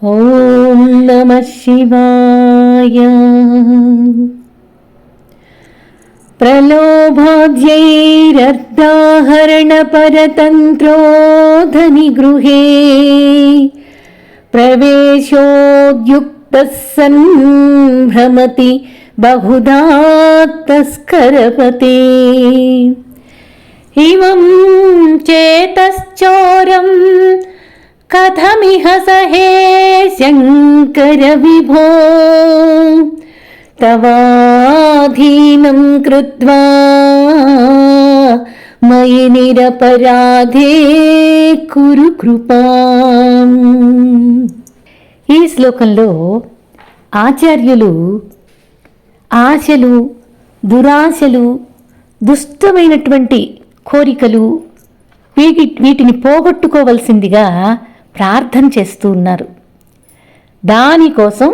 ఓం నమః శివాయ. ప్రలోభాద్యైరర్ధాహరణపరతంత్రో ధనిగృహే ప్రవేశోద్యుక్తః సన్ భ్రమతి బహుధా తస్కరపతే. ఇమం చేతశ్చోరం కథమిహ సహే శంకర విభో. తవాధీనం కృత్వా మయి నిరపరాధే కురు కృపాం. ఈ శ్లోకంలో ఆచార్యులు ఆశలు, దురాశలు, దుష్టమైనటువంటి కోరికలు వీటిని పోగొట్టుకోవలసిందిగా ప్రార్థన చేస్తూ ఉన్నారు. దానికోసం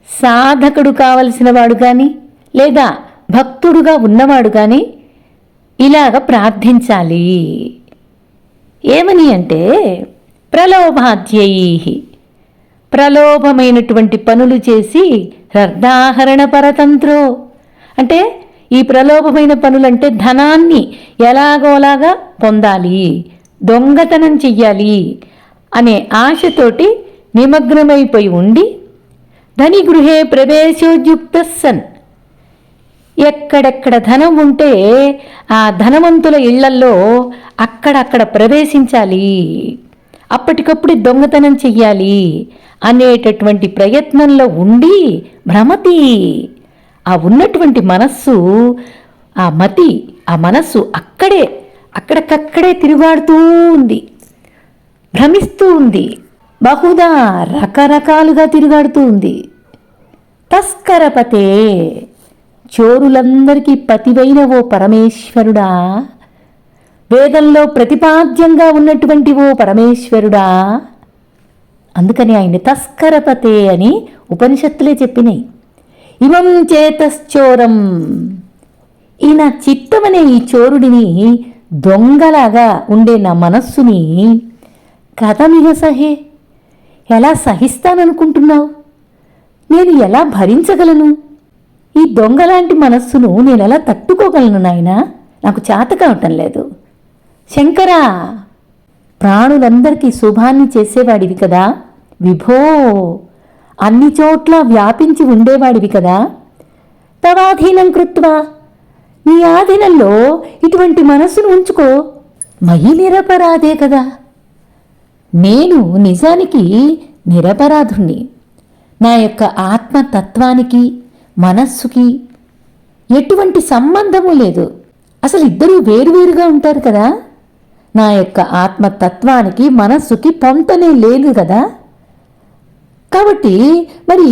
సాధకుడు కావలసిన వాడు కానీ లేదా భక్తుడుగా ఉన్నవాడు కానీ ఇలాగ ప్రార్థించాలి. ఏమని అంటే ప్రలోభాద్యై, ప్రలోభమైనటువంటి పనులు చేసి రర్ధాహరణ పరతంత్రో అంటే ఈ ప్రలోభమైన పనులంటే ధనాన్ని ఎలాగోలాగా పొందాలి, దొంగతనం చెయ్యాలి అనే ఆశతోటి నిమగ్నమైపోయి ఉండి ధని గృహే ప్రవేశోద్యుక్త సన్, ఎక్కడెక్కడ ధనం ఉంటే ఆ ధనవంతుల ఇళ్లల్లో అక్కడక్కడ ప్రవేశించాలి, అప్పటికప్పుడు దొంగతనం చెయ్యాలి అనేటటువంటి ప్రయత్నంలో ఉండి భ్రమతి, ఆ ఉన్నటువంటి మనస్సు, ఆ మతి, ఆ మనస్సు అక్కడికక్కడే తిరుగాడుతూ ఉంది, భ్రమిస్తూ ఉంది, బహుదా రకరకాలుగా తిరుగాడుతూ ఉంది. తస్కరపతే, చోరులందరికీ పతివైన ఓ పరమేశ్వరుడా, వేదంలో ప్రతిపాద్యంగా ఉన్నటువంటి ఓ పరమేశ్వరుడా. అందుకని ఆయన్ని తస్కరపతే అని ఉపనిషత్తులే చెప్పినాయి. ఇమం చేతశ్చోరం, ఈ నా చిత్తమనే ఈ చోరుడిని, దొంగలాగా ఉండే నా మనస్సుని కథమిహ సహే, ఎలా సహిస్తాననుకుంటున్నావు? నేను ఎలా భరించగలను? ఈ దొంగలాంటి మనస్సును నేను ఎలా తట్టుకోగలను నాయనా? నాకు చేత కావటం లేదు. శంకరా, ప్రాణులందరికీ శుభాన్ని చేసేవాడివి కదా విభో, అన్ని చోట్ల వ్యాపించి ఉండేవాడివి కదా. తవాధీనం కృత్వా, నీ ఆధీనంలో ఇటువంటి మనస్సును ఉంచుకో. మయి నిరపరాధే కదా, నేను నిజానికి నిరపరాధుణ్ణి. నా యొక్క ఆత్మతత్వానికి మనస్సుకి ఎటువంటి సంబంధము లేదు. అసలు ఇద్దరూ వేరువేరుగా ఉంటారు కదా. నా యొక్క ఆత్మతత్వానికి మనస్సుకి పొంతనే లేదు కదా. కాబట్టి మరి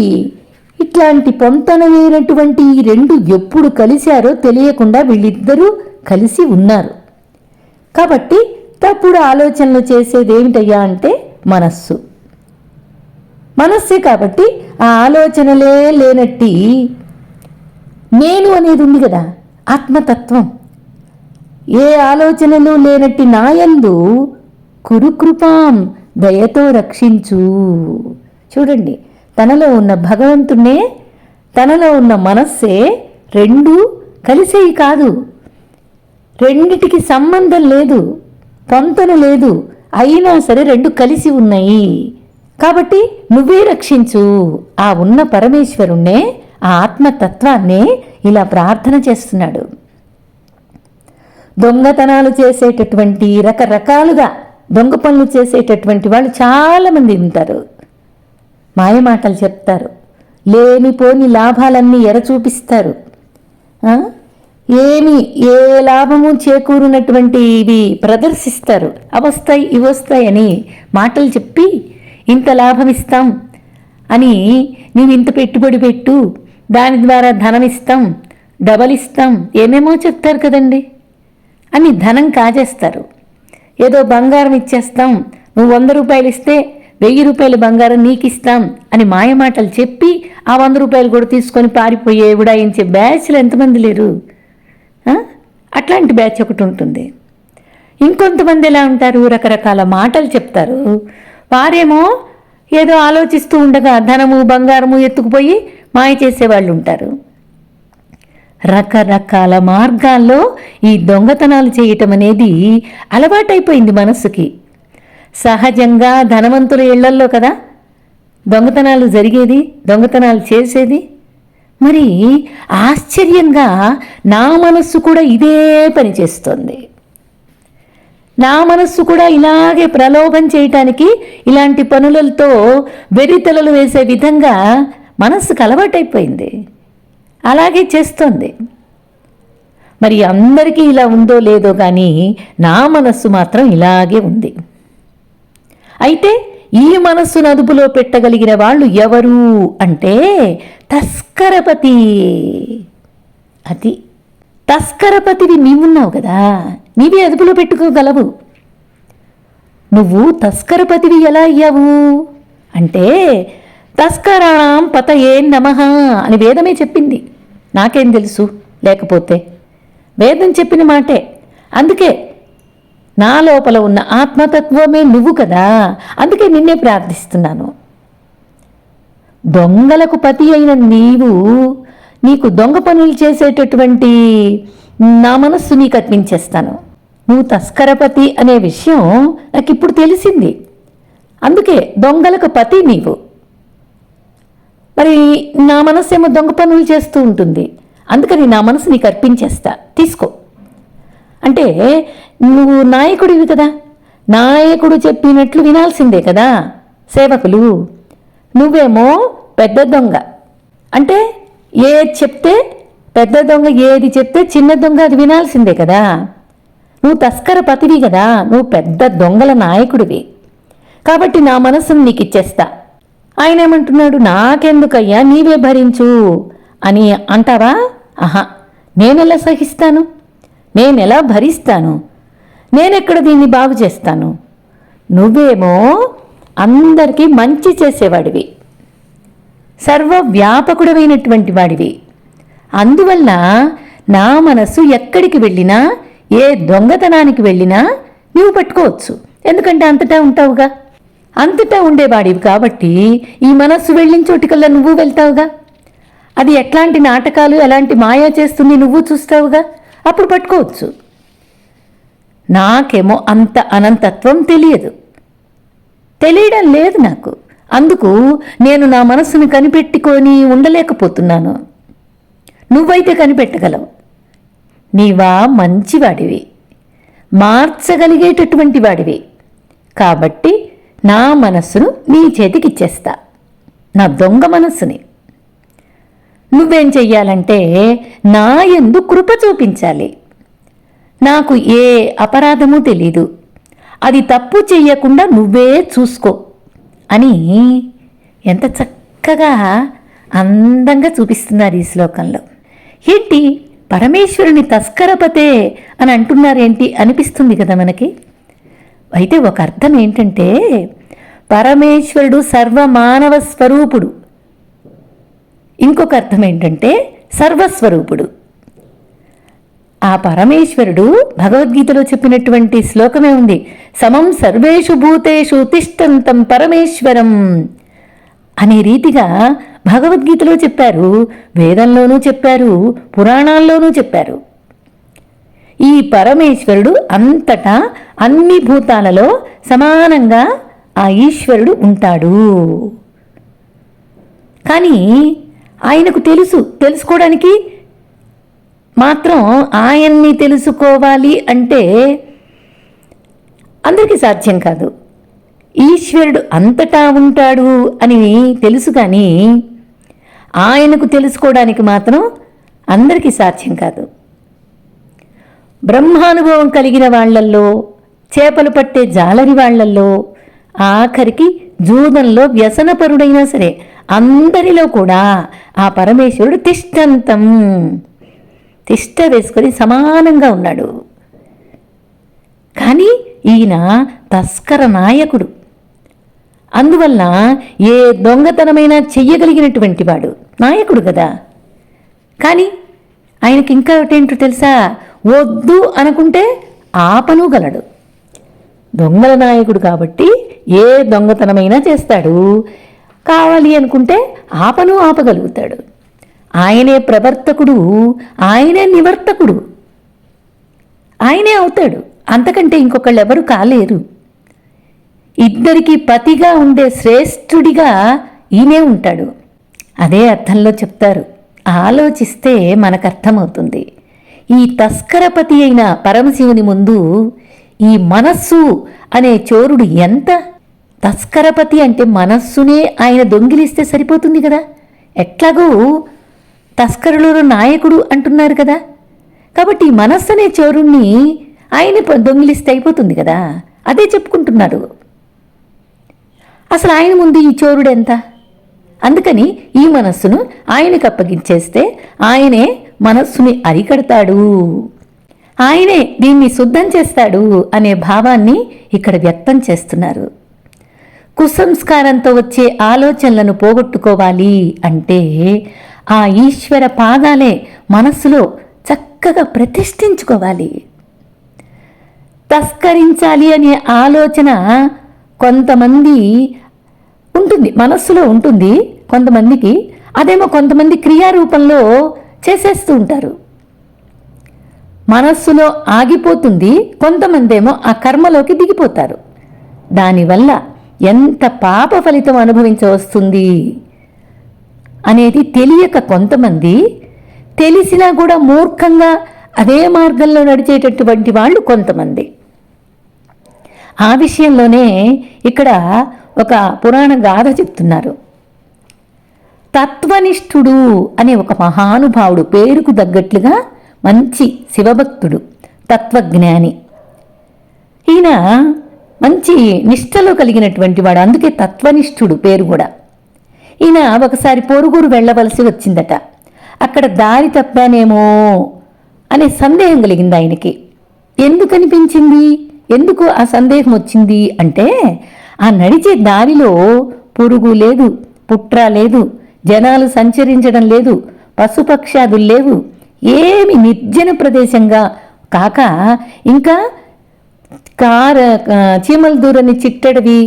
ఇట్లాంటి పొంతన లేనటువంటి ఈ రెండు ఎప్పుడు కలిశారో తెలియకుండా వీళ్ళిద్దరూ కలిసి ఉన్నారు. కాబట్టి తప్పుడు ఆలోచనలు చేసేది ఏమిటయ్యా అంటే మనస్సే. కాబట్టి ఆ ఆలోచనలే లేనట్టి నేను అనేది ఉంది కదా, ఆత్మతత్వం. ఏ ఆలోచనలు లేనట్టి నాయందు కురుకృపాం, దయతో రక్షించు. చూడండి, తనలో ఉన్న భగవంతునే, తనలో ఉన్న మనస్సే రెండు కలిసేవి కాదు. రెండిటికి సంబంధం లేదు, పొంతన లేదు, అయినా సరే రెండు కలిసి ఉన్నాయి. కాబట్టి నువ్వే రక్షించు. ఆ ఉన్న పరమేశ్వరుణ్ణే, ఆ ఆత్మతత్వాన్నే ఇలా ప్రార్థన చేస్తున్నాడు. దొంగతనాలు చేసేటటువంటి, రకరకాలుగా దొంగ పనులు చేసేటటువంటి వాళ్ళు చాలామంది ఉంటారు. మాయమాటలు చెప్తారు, లేనిపోని లాభాలన్నీ ఎరచూపిస్తారు. ఏ లాభము చేకూరినటువంటి ఇవి ప్రదర్శిస్తారు. అవస్తాయి ఇవొస్తాయి అని మాటలు చెప్పి ఇంత లాభం ఇస్తాం అని, నీవు ఇంత పెట్టుబడి పెట్టు, దాని ద్వారా ధనం ఇస్తాం, డబల్ ఇస్తాం, ఏమేమో చెప్తారు కదండి అని ధనం కాజేస్తారు. ఏదో బంగారం ఇచ్చేస్తాం, నువ్వు 100 రూపాయలు ఇస్తే 1000 రూపాయలు బంగారం నీకు ఇస్తాం అని మాయమాటలు చెప్పి ఆ 100 రూపాయలు కూడా తీసుకొని పారిపోయే ఉడాయించే బ్యాచ్లు ఎంతమంది లేరు? అట్లాంటి బ్యాచ్ ఒకటి ఉంటుంది. ఇంకొంతమంది ఎలా ఉంటారు, రకరకాల మాటలు చెప్తారు. వారేమో ఏదో ఆలోచిస్తూ ఉండగా ధనము బంగారము ఎత్తుకుపోయి మాయ చేసేవాళ్ళు ఉంటారు. రకరకాల మార్గాల్లో ఈ దొంగతనాలు చేయటం అనేది అలవాటైపోయింది మనస్సుకి. సహజంగా ధనవంతుల ఇళ్లల్లో కదా దొంగతనాలు జరిగేది, దొంగతనాలు చేసేది. మరి ఆశ్చర్యంగా నా మనస్సు కూడా ఇదే పని చేస్తోంది. నా మనస్సు కూడా ఇలాగే ప్రలోభం చేయటానికి, ఇలాంటి పనులతో వెర్రితలలు వేసే విధంగా మనస్సుకు అలవాటైపోయింది. అలాగే చేస్తోంది. మరి అందరికీ ఇలా ఉందో లేదో కానీ నా మనస్సు మాత్రం ఇలాగే ఉంది. అయితే ఈ మనస్సును అదుపులో పెట్టగలిగిన వాళ్ళు ఎవరు అంటే తస్కరపతి. అది తస్కరపతివి నీవున్నావు కదా, నీవే అదుపులో పెట్టుకోగలవు. నువ్వు తస్కరపతివి ఎలా అయ్యావు అంటే తస్కరాణం పతయే నమః అని వేదమే చెప్పింది. నాకేం తెలుసు, లేకపోతే వేదం చెప్పిన మాటే. అందుకే నా లోపల ఉన్న ఆత్మతత్వమే నువ్వు కదా, అందుకే నిన్నే ప్రార్థిస్తున్నాను. దొంగలకు పతి అయిన నీకు దొంగ పనులు చేసేటటువంటి నా మనస్సు నీకు అర్పించేస్తాను. నువ్వు తస్కరపతి అనే విషయం నాకు ఇప్పుడు తెలిసింది. అందుకే దొంగలకు పతి నీవు. మరి నా మనస్సు ఏమో దొంగ పనులు చేస్తూ ఉంటుంది, అందుకని నా మనసు నీకు అర్పించేస్తా, తీసుకో. అంటే నువ్వు నాయకుడివి కదా, నాయకుడు చెప్పినట్లు వినాల్సిందే కదా సేవకులు. నువ్వేమో పెద్ద దొంగ. అంటే ఏది చెప్తే పెద్ద దొంగ, ఏది చెప్తే చిన్న దొంగ అది వినాల్సిందే కదా. నువ్వు తస్కర పతివి కదా, నువ్వు పెద్ద దొంగల నాయకుడివి. కాబట్టి నా మనసును నీకు ఇచ్చేస్తా. ఆయన ఏమంటున్నాడు, నాకెందుకయ్యా నీవే భరించు అని అంటావా? ఆహా, నేనెలా సహిస్తాను, నేనెలా భరిస్తాను, నేనెక్కడ దీన్ని బాగు చేస్తాను? నువ్వేమో అందరికీ మంచి చేసేవాడివి, సర్వవ్యాపకుడమైనటువంటి వాడివి. అందువల్ల నా మనస్సు ఎక్కడికి వెళ్ళినా, ఏ దొంగతనానికి వెళ్ళినా నువ్వు పట్టుకోవచ్చు. ఎందుకంటే అంతటా ఉంటావుగా, అంతటా ఉండేవాడివి కాబట్టి ఈ మనస్సు వెళ్ళిన చోటికల్లా నువ్వు వెళ్తావుగా. అది ఎట్లాంటి నాటకాలు, ఎలాంటి మాయా చేస్తుంది నువ్వు చూస్తావుగా, అప్పుడు పట్టుకోవచ్చు. నాకేమో అంత అనంతత్వం తెలియడం లేదు నాకు. అందుకు నేను నా మనస్సును కనిపెట్టుకొని ఉండలేకపోతున్నాను. నువ్వైతే కనిపెట్టగలవు. నీవా మంచివాడివి, మార్చగలిగేటటువంటి వాడివి. కాబట్టి నా మనస్సును నీ చేతికిచ్చేస్తా, నా దొంగ మనస్సుని. నువ్వేం చెయ్యాలంటే నా యందు కృప చూపించాలి. నాకు ఏ అపరాధము తెలీదు, అది తప్పు చెయ్యకుండా నువ్వే చూసుకో అని ఎంత చక్కగా అందంగా చూపిస్తున్నారు ఈ శ్లోకంలో. ఏంటి పరమేశ్వరుని తస్కరపతే అని అంటున్నారేంటి అనిపిస్తుంది కదా మనకి. అయితే ఒక అర్థం ఏంటంటే పరమేశ్వరుడు సర్వమానవ స్వరూపుడు, ఇంకొక అర్థం ఏంటంటే సర్వస్వరూపుడు. ఆ పరమేశ్వరుడు భగవద్గీతలో చెప్పినటువంటి శ్లోకమే ఉంది, సమం సర్వేషు భూతేషు తిష్టంతం పరమేశ్వరం అనే రీతిగా భగవద్గీతలో చెప్పారు, వేదంలోనూ చెప్పారు, పురాణాల్లోనూ చెప్పారు. ఈ పరమేశ్వరుడు అంతటా అన్ని భూతాలలో సమానంగా ఆ ఈశ్వరుడు ఉంటాడు. కానీ ఆయనకు తెలుసుకోవడానికి మాత్రం ఆయన్ని తెలుసుకోవాలి అంటే అందరికీ సాధ్యం కాదు. ఈశ్వరుడు అంతటా ఉంటాడు అని తెలుసు, కానీ ఆయనకు తెలుసుకోవడానికి మాత్రం అందరికీ సాధ్యం కాదు. బ్రహ్మానుభవం కలిగిన వాళ్లల్లో, చేపలు పట్టే జాలరి వాళ్లల్లో, ఆఖరికి జూదంలో వ్యసనపరుడైనా సరే అందరిలో కూడా ఆ పరమేశ్వరుడు తిష్ట వేసుకొని సమానంగా ఉన్నాడు. కానీ ఈయన తస్కర నాయకుడు. అందువల్ల ఏ దొంగతనమైనా చెయ్యగలిగినటువంటి వాడు నాయకుడు కదా. కానీ ఆయనకి ఇంకా ఏంటో తెలుసా, వద్దు అనుకుంటే ఆపను గలడు. దొంగల నాయకుడు కాబట్టి ఏ దొంగతనమైనా చేస్తాడు, కావాలి అనుకుంటే ఆపగలుగుతాడు. ఆయనే ప్రవర్తకుడు, ఆయనే నివర్తకుడు, ఆయనే అవుతాడు. అంతకంటే ఇంకొకళ్ళు ఎవరు కాలేరు. ఇద్దరికి పతిగా ఉండే శ్రేష్ఠుడిగా ఈయనే ఉంటాడు. అదే అర్థంలో చెప్తారు. ఆలోచిస్తే మనకు అర్థమవుతుంది. ఈ తస్కరపతి అయిన పరమశివుని ముందు ఈ మనస్సు అనే చోరుడు ఎంత తస్కరపతి అంటే మనస్సునే ఆయన దొంగిలిస్తే సరిపోతుంది కదా. ఎట్లాగూ తస్కరులలో నాయకుడు అంటున్నారు కదా, కాబట్టి ఈ మనస్సు అనే చోరుణ్ణి ఆయన దొంగిలిస్తే అయిపోతుంది కదా. అదే చెప్పుకుంటున్నారు. అసలు ఆయన ముందు ఈ చోరుడు ఎంత? అందుకని ఈ మనస్సును ఆయనకు అప్పగించేస్తే ఆయనే మనస్సుని అరికడతాడు, ఆయనే దీన్ని శుద్ధం చేస్తాడు అనే భావాన్ని ఇక్కడ వ్యక్తం చేస్తున్నారు. కుసంస్కారంతో వచ్చే ఆలోచనలను పోగొట్టుకోవాలి అంటే ఆ ఈశ్వర పాదాలే మనస్సులో చక్కగా ప్రతిష్ఠించుకోవాలి. తస్కరించాలి అనే ఆలోచన కొంతమంది ఉంటుంది, మనస్సులో ఉంటుంది కొంతమందికి. అదేమో కొంతమంది క్రియారూపంలో చేసేస్తూ ఉంటారు. మనస్సులో ఆగిపోతుంది, కొంతమంది ఏమో ఆ కర్మలోకి దిగిపోతారు. దానివల్ల ఎంత పాప ఫలితం అనుభవించవస్తుంది అనేది తెలియక కొంతమంది, తెలిసినా కూడా మూర్ఖంగా అదే మార్గంలో నడిచేటటువంటి వాళ్ళు కొంతమంది. ఆ విషయంలోనే ఇక్కడ ఒక పురాణ గాథ చెప్తున్నారు. తత్వనిష్ఠుడు అనే ఒక మహానుభావుడు, పేరుకు తగ్గట్లుగా మంచి శివభక్తుడు, తత్వజ్ఞాని. ఈయన మంచి నిష్ఠలో కలిగినటువంటి వాడు, అందుకే తత్వనిష్ఠుడు పేరు కూడా. ఈయన ఒకసారి పొరుగురు వెళ్ళవలసి వచ్చిందట. అక్కడ దారి తప్పానేమో అనే సందేహం కలిగింది ఆయనకి. ఎందుకు అనిపించింది, ఎందుకు ఆ సందేహం వచ్చింది అంటే, ఆ నడిచే దారిలో పురుగు లేదు, పుట్ర లేదు, జనాలు సంచరించడం లేదు, పశుపక్షాదులు లేవు, ఏమి నిర్జన ప్రదేశంగా కాక ఇంకా చీమల దూరని చిట్టడవి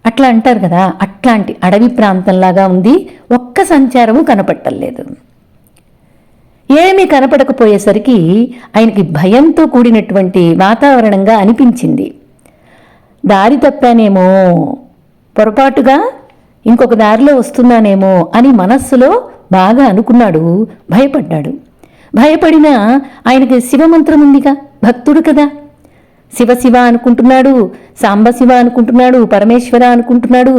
అట్లా అంటారు కదా, అట్లాంటి అడవి ప్రాంతంలాగా ఉంది. ఒక్క సంచారము కనపట్టలేదు. ఏమీ కనపడకపోయేసరికి ఆయనకి భయంతో కూడినటువంటి వాతావరణంగా అనిపించింది. దారి తప్పానేమో, పొరపాటుగా ఇంకొక దారిలో వస్తున్నానేమో అని మనస్సులో బాగా అనుకున్నాడు. భయపడ్డాడు. భయపడినా ఆయనకి శివమంత్రం ఉందిగా, భక్తుడు కదా. శివ అనుకుంటున్నాడు, సాంబశివ అనుకుంటున్నాడు, పరమేశ్వర అనుకుంటున్నాడు.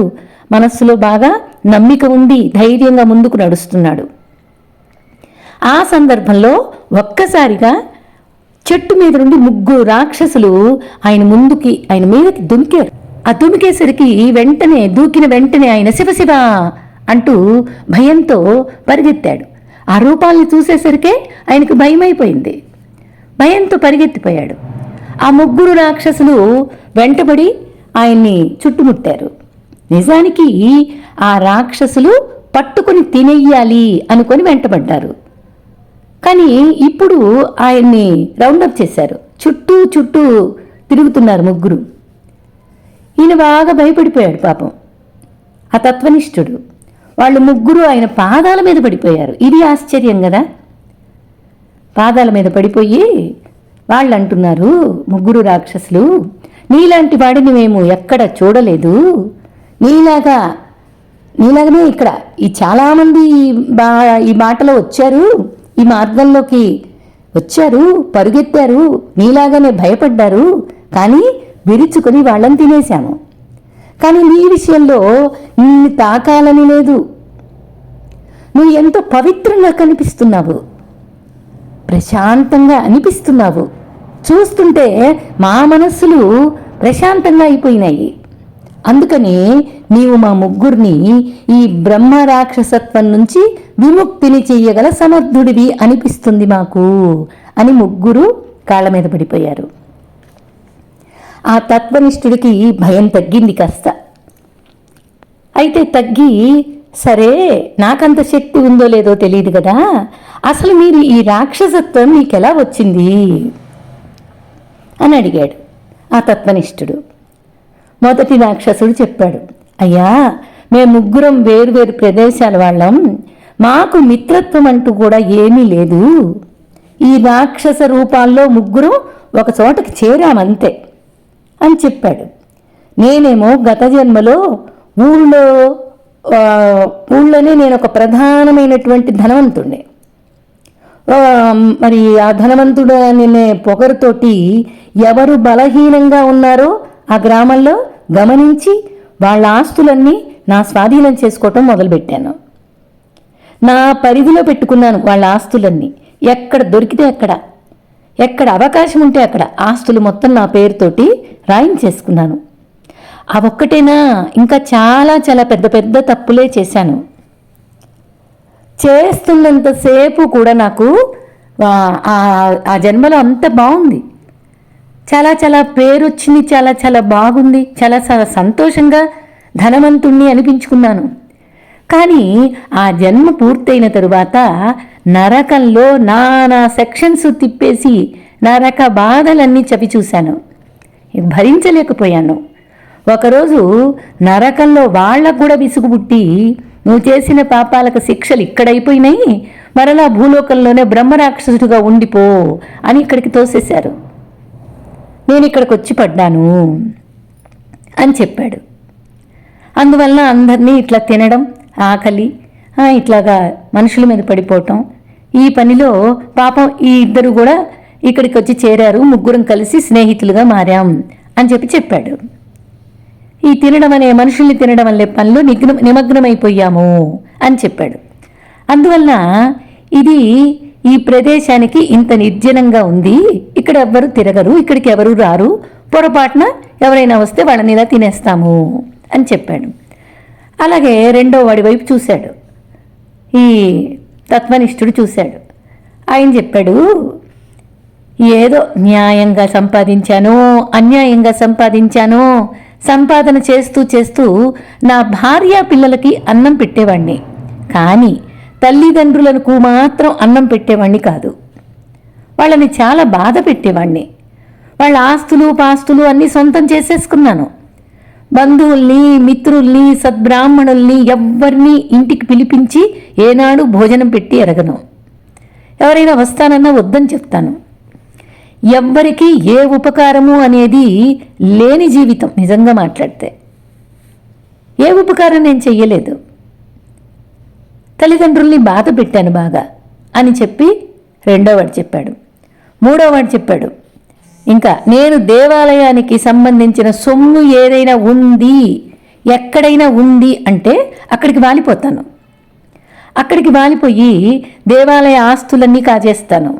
మనస్సులో బాగా నమ్మిక ఉంది, ధైర్యంగా ముందుకు నడుస్తున్నాడు. ఆ సందర్భంలో ఒక్కసారిగా చెట్టు మీద నుండి 3 రాక్షసులు ఆయన మీదకి దుమికారు. ఆ దుమికేసరికి దూకిన వెంటనే ఆయన శివ అంటూ భయంతో పరిగెత్తాడు. ఆ రూపాల్ని చూసేసరికే ఆయనకు భయమైపోయింది. భయంతో పరిగెత్తిపోయాడు. ఆ 3 రాక్షసులు వెంటబడి ఆయన్ని చుట్టుముట్టారు. నిజానికి ఆ రాక్షసులు పట్టుకుని తినేయాలి అనుకొని వెంటబడ్డారు. కానీ ఇప్పుడు ఆయన్ని రౌండప్ చేశారు. చుట్టూ తిరుగుతున్నారు 3. ఈయన బాగా భయపడిపోయాడు పాపం, ఆ తత్వనిష్ఠుడు. వాళ్ళు 3 ఆయన పాదాల మీద పడిపోయారు. ఇది ఆశ్చర్యం కదా. పాదాల మీద పడిపోయి వాళ్ళు అంటున్నారు, 3 రాక్షసులు, నీలాంటి వాడిని మేము ఎక్కడ చూడలేదు. నీలాగనే ఇక్కడ చాలామంది ఈ బాటలో వచ్చారు, ఈ మార్గంలోకి వచ్చారు, పరుగెత్తారు, నీలాగానే భయపడ్డారు, కానీ విరుచుకొని వాళ్ళని తినేశాము. కానీ నీ విషయంలో నిన్ను తాకాలని లేదు. నువ్వు ఎంతో పవిత్రంగా కనిపిస్తున్నావు, ప్రశాంతంగా అనిపిస్తున్నావు. చూస్తుంటే మా మనస్సులు ప్రశాంతంగా అయిపోయినాయి. అందుకని నీవు మా 3 ఈ బ్రహ్మ రాక్షసత్వం నుంచి విముక్తిని చెయ్యగల సమర్థుడివి అనిపిస్తుంది మాకు అని 3 కాళ్ళ మీద పడిపోయారు. ఆ తత్వనిష్ఠుడికి భయం తగ్గింది కాస్త. అయితే తగ్గి, సరే నాకంత శక్తి ఉందో లేదో తెలియదు కదా, అసలు మీరు ఈ రాక్షసత్వం మీకెలా వచ్చింది అని అడిగాడు. ఆ తత్వనిష్ఠుడు. మొదటి రాక్షసుడు చెప్పాడు, అయ్యా, మేము ముగ్గురం వేరువేరు ప్రదేశాల వాళ్ళం, మాకు మిత్రత్వం అంటూ కూడా ఏమీ లేదు. ఈ రాక్షస రూపాల్లో ముగ్గురం ఒక చోటకి చేరామంతే అని చెప్పాడు. నేనేమో గత జన్మలో ఊళ్ళోనే నేను ఒక ప్రధానమైనటువంటి ధనవంతుడిని. మరి ఆ ధనవంతుడు అనే పొగరుతోటి ఎవరు బలహీనంగా ఉన్నారో ఆ గ్రామంలో గమనించి వాళ్ళ ఆస్తులన్నీ నా స్వాధీనం చేసుకోవటం మొదలుపెట్టాను. నా పరిధిలో పెట్టుకున్నాను వాళ్ళ ఆస్తులన్నీ. ఎక్కడ దొరికితే ఎక్కడ అవకాశం ఉంటే అక్కడ ఆస్తులు మొత్తం నా పేరుతోటి రాయించేసుకున్నాను. అవొక్కటేనా, ఇంకా చాలా చాలా పెద్ద పెద్ద తప్పులే చేశాను. చేస్తున్నంతసేపు కూడా నాకు ఆ జన్మలో అంత బాగుంది, చాలా చాలా పేరు వచ్చింది, చాలా చాలా బాగుంది, చాలా చాలా సంతోషంగా ధనవంతుణ్ణి అనిపించుకున్నాను. కానీ ఆ జన్మ పూర్తయిన తరువాత నరకంలో నానా సెక్షన్స్ తిప్పేసి నరక బాధలన్నీ చవి చూశాను. భరించలేకపోయాను. ఒకరోజు నరకంలో వాళ్ళకు కూడా విసుగు పుట్టి, నువ్వు చేసిన పాపాలకు శిక్షలు ఇక్కడైపోయినాయి, మరలా భూలోకంలోనే బ్రహ్మరాక్షసుడిగా ఉండిపో అని ఇక్కడికి తోసేశారు. నేను ఇక్కడికి వచ్చి పడ్డాను అని చెప్పాడు. అందువలన అందరినీ ఇట్లా తినడం, ఆకలి, ఇట్లాగా మనుషుల మీద పడిపోవటం, ఈ పనిలో పాపం ఈ ఇద్దరు కూడా ఇక్కడికి వచ్చి చేరారు, ముగ్గురం కలిసి స్నేహితులుగా మారాం అని చెప్పాడు. ఈ తినడం అనే మనుషుల్ని తినడం వల్లే పనిలో నిమగ్నమైపోయాము అని చెప్పాడు. అందువలన ఇది ఈ ప్రదేశానికి ఇంత నిర్జనంగా ఉంది, ఇక్కడ ఎవ్వరు తిరగరు, ఇక్కడికి ఎవరు రారు, పొరపాటున ఎవరైనా వస్తే వాళ్ళని ఇలా తినేస్తాము అని చెప్పాడు. అలాగే రెండో వాడి వైపు చూశాడు. ఈ తత్వనిష్ఠుడు చూశాడు. ఆయన చెప్పాడు, ఏదో న్యాయంగా సంపాదించానో అన్యాయంగా సంపాదించానో సంపాదన చేస్తూ చేస్తూ నా భార్య పిల్లలకి అన్నం పెట్టేవాణ్ణి, కానీ తల్లిదండ్రులకు మాత్రం అన్నం పెట్టేవాణ్ణి కాదు. వాళ్ళని చాలా బాధ పెట్టేవాణ్ణి. వాళ్ళ ఆస్తులు పాస్తులు అన్నీ సొంతం చేసేసుకున్నాను. బంధువుల్ని, మిత్రుల్ని, సద్బ్రాహ్మణుల్ని ఎవ్వరినీ ఇంటికి పిలిపించి ఏనాడు భోజనం పెట్టి ఎరగను. ఎవరైనా వస్తానన్నా వద్దని చెప్తాను. ఎవ్వరికీ ఏ ఉపకారము అనేది లేని జీవితం. నిజంగా మాట్లాడితే ఏ ఉపకారం నేను చెయ్యలేదు. తల్లిదండ్రుల్ని బాధ పెట్టాను బాగా అని చెప్పి రెండోవాడు చెప్పాడు. మూడోవాడు చెప్పాడు, ఇంకా నేను దేవాలయానికి సంబంధించిన సొమ్ము ఏదైనా ఉంది, ఎక్కడైనా ఉంది అంటే అక్కడికి వాలిపోతాను. అక్కడికి వాలిపోయి దేవాలయ ఆస్తులన్నీ కాజేస్తాను.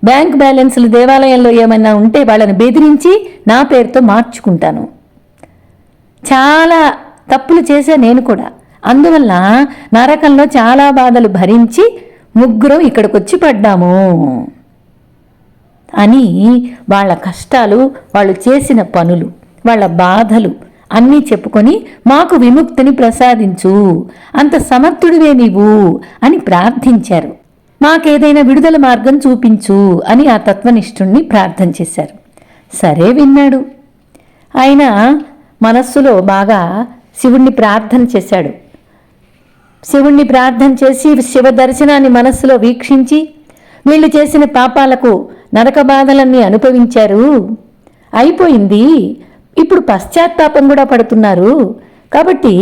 బ్యాంక్ బ్యాలెన్స్లు దేవాలయంలో ఏమైనా ఉంటే వాళ్ళని బెదిరించి నా పేరుతో మార్చుకుంటాను. చాలా తప్పులు చేశా నేను కూడా. అందువల్ల నరకంలో చాలా బాధలు భరించి ముగ్గురం ఇక్కడికి వచ్చి పడ్డాము అని వాళ్ళ కష్టాలు, వాళ్ళు చేసిన పనులు, వాళ్ళ బాధలు అన్నీ చెప్పుకొని మాకు విముక్తిని ప్రసాదించు, అంత సమర్థుడివే నీవు అని ప్రార్థించారు. మాకేదైనా విడుదల మార్గం చూపించు అని ఆ తత్వనిష్ఠుణ్ణి ప్రార్థన చేశారు. సరే విన్నాడు. ఆయన మనస్సులో బాగా శివుణ్ణి ప్రార్థన చేశాడు. శివుణ్ణి ప్రార్థన చేసి శివ దర్శనాన్ని మనస్సులో వీక్షించి వీళ్ళు చేసిన పాపాలకు నరక బాధలన్నీ అనుభవించారు, అయిపోయింది, ఇప్పుడు పశ్చాత్తాపం కూడా పడుతున్నారు, కాబట్టి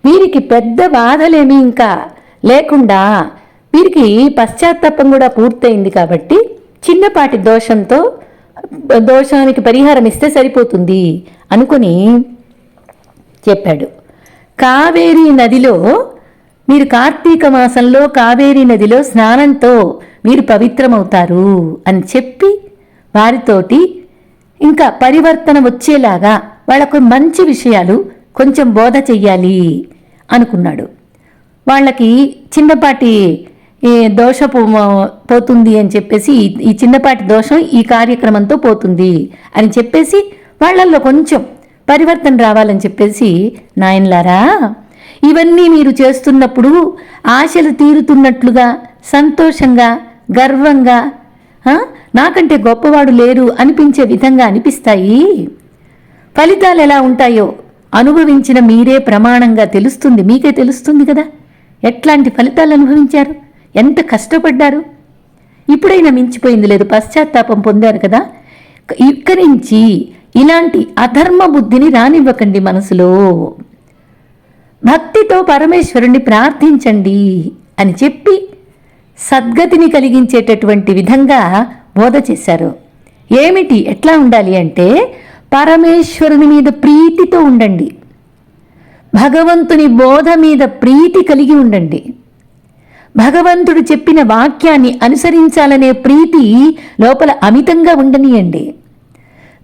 వీరికి పెద్ద బాధలేమీ ఇంకా లేకుండా వీరికి పశ్చాత్తాపం కూడా పూర్తయింది, కాబట్టి చిన్నపాటి దోషానికి పరిహారం ఇస్తే సరిపోతుంది అనుకుని చెప్పాడు. కావేరీ నదిలో మీరు కార్తీక మాసంలో కావేరీ నదిలో స్నానంతో మీరు పవిత్రమవుతారు అని చెప్పి వారితోటి ఇంకా పరివర్తన వచ్చేలాగా వాళ్ళకు మంచి విషయాలు కొంచెం బోధ చెయ్యాలి అనుకున్నాడు. వాళ్ళకి చిన్నపాటి దోషపు పోతుంది అని చెప్పేసి, ఈ చిన్నపాటి దోషం ఈ కార్యక్రమంతో పోతుంది అని చెప్పేసి వాళ్ళల్లో కొంచెం పరివర్తన రావాలని చెప్పేసి, నాయనలారా ఇవన్నీ మీరు చేస్తున్నప్పుడు ఆశలు తీరుతున్నట్లుగా సంతోషంగా గర్వంగా నాకంటే గొప్పవాడు లేరు అనిపించే విధంగా అనిపిస్తాయి. ఫలితాలు ఎలా ఉంటాయో అనుభవించిన మీరే ప్రమాణంగా తెలుస్తుంది. మీకే తెలుస్తుంది కదా ఎట్లాంటి ఫలితాలు అనుభవించారు, ఎంత కష్టపడ్డారు. ఇప్పుడైనా మించిపోయింది లేదు, పశ్చాత్తాపం పొందారు కదా. ఇక్కడి నుంచి ఇలాంటి అధర్మ బుద్ధిని రానివ్వకండి మనసులో. భక్తితో పరమేశ్వరుణ్ణి ప్రార్థించండి అని చెప్పి సద్గతిని కలిగించేటటువంటి విధంగా బోధ చేశారు. ఏమిటి, ఎట్లా ఉండాలి అంటే పరమేశ్వరుని మీద ప్రీతితో ఉండండి, భగవంతుని బోధ మీద ప్రీతి కలిగి ఉండండి, భగవంతుడు చెప్పిన వాక్యాన్ని అనుసరించాలనే ప్రీతి లోపల అమితంగా ఉండనీయండి,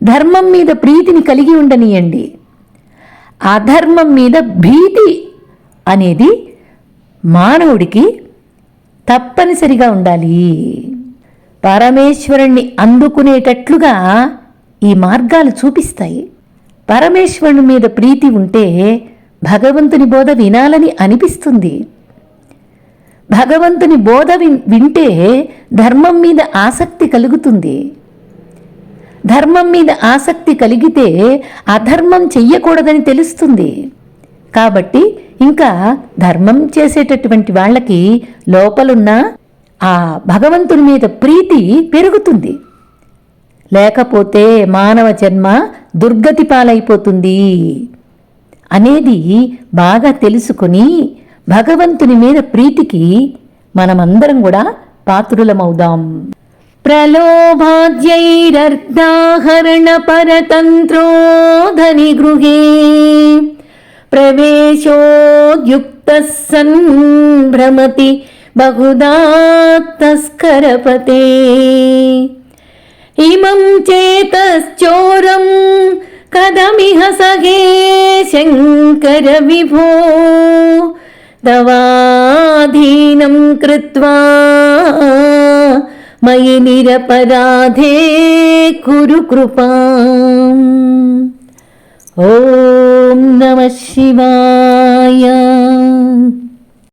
ధర్మం మీద ప్రీతిని కలిగి ఉండనీయండి. అధర్మం మీద భీతి అనేది మానవుడికి తప్పనిసరిగా ఉండాలి. పరమేశ్వరుణ్ణి అందుకునేటట్లుగా ఈ మార్గాలు చూపిస్తాయి. పరమేశ్వరుని మీద ప్రీతి ఉంటే భగవంతుని బోధ వినాలని అనిపిస్తుంది. భగవంతుని బోధ వింటే ధర్మం మీద ఆసక్తి కలుగుతుంది. ధర్మం మీద ఆసక్తి కలిగితే అధర్మం చెయ్యకూడదని తెలుస్తుంది. కాబట్టి ఇంకా ధర్మం చేసేటటువంటి వాళ్ళకి లోపలున్న ఆ భగవంతుని మీద ప్రీతి పెరుగుతుంది. లేకపోతే మానవ జన్మ దుర్గతి పాలైపోతుంది అనేది బాగా తెలుసుకుని భగవంతుని మీద ప్రీతికి మనమందరం కూడా పాత్రులమవుదాం. ప్రలోభాద్యైరర్ధాహరణ పరతంత్రోధని గృహే ప్రవేశోద్యుక్తః సన్ భ్రమతి బహుదా తస్కరపతే ఇమం చేతశ్చోరం కథమిహ సగే శంకర విభో తవాధీనం కృత్వా మయి నిరపరాధే కురు కృపాం. ఓం నమః శివాయ.